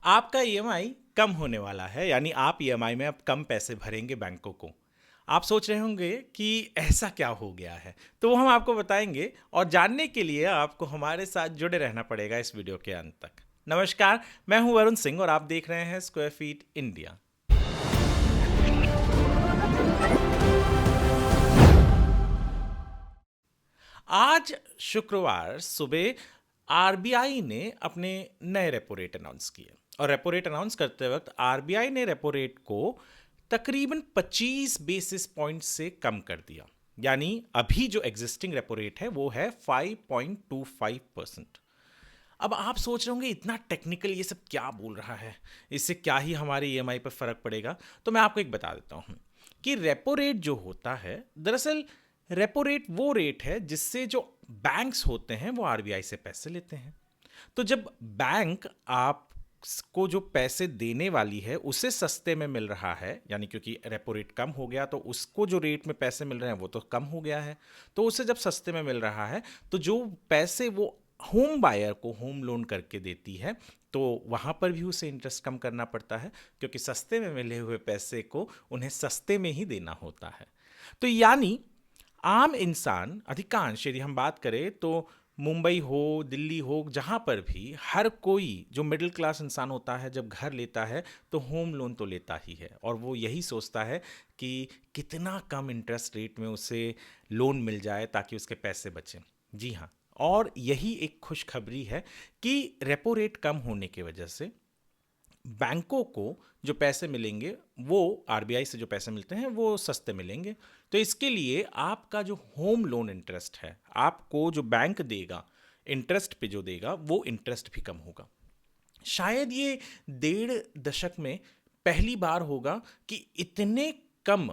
आपका ईएमआई कम होने वाला है, यानी आप ईएमआई में अब कम पैसे भरेंगे बैंकों को। आप सोच रहे होंगे कि ऐसा क्या हो गया है, तो वो हम आपको बताएंगे और जानने के लिए आपको हमारे साथ जुड़े रहना पड़ेगा इस वीडियो के अंत तक। नमस्कार, मैं हूं वरुण सिंह और आप देख रहे हैं स्क्वायर फीट इंडिया। आज शुक्रवार सुबह आरबीआई ने अपने नए रेपो रेट अनाउंस किए और रेपो रेट अनाउंस करते वक्त आरबीआई ने रेपो रेट को तकरीबन 25 बेसिस पॉइंट से कम कर दिया। यानी अभी जो एग्जिस्टिंग रेपो रेट है वो है 5.25%। अब आप सोच रहे होंगे इतना टेक्निकल ये सब क्या बोल रहा है, इससे क्या ही हमारे ईएमआई पर फर्क पड़ेगा। तो मैं आपको एक बता देता हूं कि रेपो रेट जो होता है, दरअसल रेपो रेट वो रेट है जिससे जो बैंक्स होते हैं वो आरबीआई से पैसे लेते हैं। तो जब बैंक आपको जो पैसे देने वाली है उसे सस्ते में मिल रहा है, यानी क्योंकि रेपो रेट कम हो गया तो उसको जो रेट में पैसे मिल रहे हैं वो तो कम हो गया है, तो उसे जब सस्ते में मिल रहा है तो जो पैसे वो होम बायर को होम लोन करके देती है तो वहाँ पर भी उसे इंटरेस्ट कम करना पड़ता है, क्योंकि सस्ते में मिले हुए पैसे को उन्हें सस्ते में ही देना होता है। तो यानी आम इंसान, अधिकांश यदि हम बात करें तो मुंबई हो, दिल्ली हो, जहाँ पर भी हर कोई जो मिडिल क्लास इंसान होता है जब घर लेता है तो होम लोन तो लेता ही है, और वो यही सोचता है कि कितना कम इंटरेस्ट रेट में उसे लोन मिल जाए ताकि उसके पैसे बचें। जी हाँ, और यही एक खुशखबरी है कि रेपो रेट कम होने की वजह से बैंकों को जो पैसे मिलेंगे वो आरबीआई से जो पैसे मिलते हैं वो सस्ते मिलेंगे। तो इसके लिए आपका जो होम लोन इंटरेस्ट है, आपको जो बैंक देगा इंटरेस्ट पे जो देगा वो इंटरेस्ट भी कम होगा। शायद ये 1.5 दशक में पहली बार होगा कि इतने कम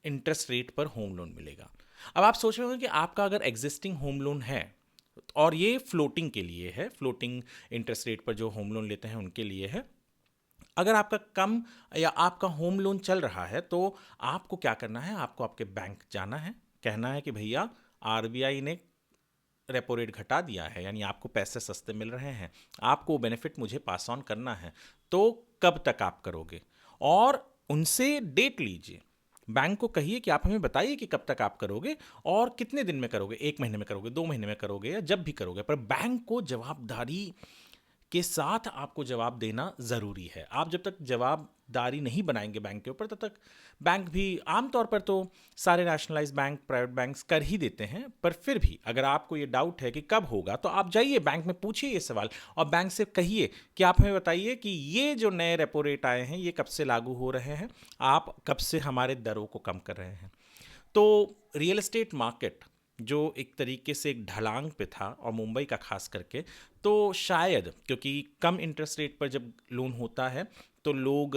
इंटरेस्ट रेट पर होम लोन मिलेगा। अब आप सोच रहे होंगे कि आपका अगर एग्जिस्टिंग होम लोन है और ये फ्लोटिंग के लिए है, फ्लोटिंग इंटरेस्ट रेट पर जो होम लोन लेते हैं उनके लिए है, अगर आपका कम या आपका होम लोन चल रहा है तो आपको क्या करना है, आपको आपके बैंक जाना है, कहना है कि भैया आरबीआई ने रेपो रेट घटा दिया है, यानी आपको पैसे सस्ते मिल रहे हैं, आपको बेनिफिट मुझे पास ऑन करना है, तो कब तक आप करोगे, और उनसे डेट लीजिए। बैंक को कहिए कि आप हमें बताइए कि कब तक आप करोगे और कितने दिन में करोगे, 1 महीने में करोगे, 2 महीने में करोगे, या जब भी करोगे, पर बैंक को जवाबदारी के साथ आपको जवाब देना ज़रूरी है। आप जब तक जवाबदारी नहीं बनाएंगे बैंक के ऊपर तब तक बैंक भी, आमतौर पर तो सारे नेशनलाइज बैंक, प्राइवेट बैंक्स कर ही देते हैं, पर फिर भी अगर आपको ये डाउट है कि कब होगा तो आप जाइए बैंक में, पूछिए ये सवाल और बैंक से कहिए कि आप हमें बताइए कि ये जो नए रेपो रेट आए हैं ये कब से लागू हो रहे हैं, आप कब से हमारे दरों को कम कर रहे हैं। तो रियल एस्टेट मार्केट जो एक तरीके से एक ढलांग पे था, और मुंबई का खास करके, तो शायद क्योंकि कम इंटरेस्ट रेट पर जब लोन होता है तो लोग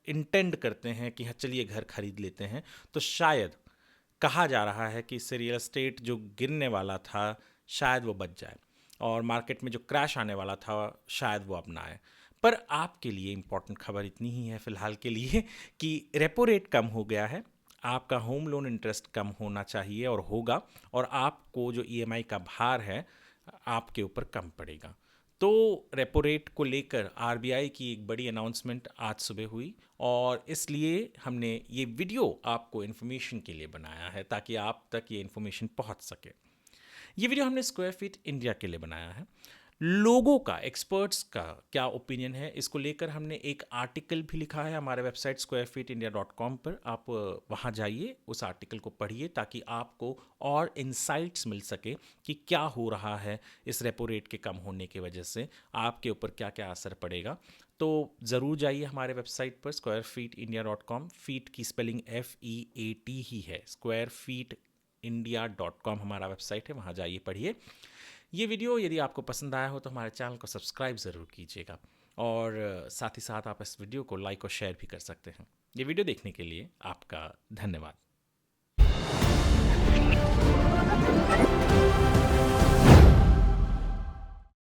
इंटेंड करते हैं कि हाँ चलिए घर खरीद लेते हैं, तो शायद कहा जा रहा है कि इससे रियल एस्टेट जो गिरने वाला था शायद वो बच जाए, और मार्केट में जो क्रैश आने वाला था शायद वो अब ना आए। पर आपके लिए इम्पॉर्टेंट खबर इतनी ही है फ़िलहाल के लिए कि रेपो रेट कम हो गया है, आपका होम लोन इंटरेस्ट कम होना चाहिए और होगा, और आपको जो ईएमआई का भार है आपके ऊपर कम पड़ेगा। तो रेपो रेट को लेकर आरबीआई की एक बड़ी अनाउंसमेंट आज सुबह हुई, और इसलिए हमने ये वीडियो आपको इन्फॉर्मेशन के लिए बनाया है ताकि आप तक ये इन्फॉर्मेशन पहुंच सके। ये वीडियो हमने स्क्वायर फीट इंडिया के लिए बनाया है। लोगों का, एक्सपर्ट्स का क्या ओपिनियन है इसको लेकर हमने एक आर्टिकल भी लिखा है हमारे वेबसाइट squarefeetindia.com पर। आप वहाँ जाइए, उस आर्टिकल को पढ़िए ताकि आपको और इंसाइट्स मिल सके कि क्या हो रहा है इस रेपो रेट के कम होने की वजह से, आपके ऊपर क्या क्या असर पड़ेगा। तो ज़रूर जाइए हमारे वेबसाइट पर squarefeetindia.com। फीट की स्पेलिंग FEAT ही है, squarefeetindia.com हमारा वेबसाइट है, वहाँ जाइए, पढ़िए। ये वीडियो यदि आपको पसंद आया हो तो हमारे चैनल को सब्सक्राइब ज़रूर कीजिएगा, और साथ ही साथ आप इस वीडियो को लाइक और शेयर भी कर सकते हैं। ये वीडियो देखने के लिए आपका धन्यवाद।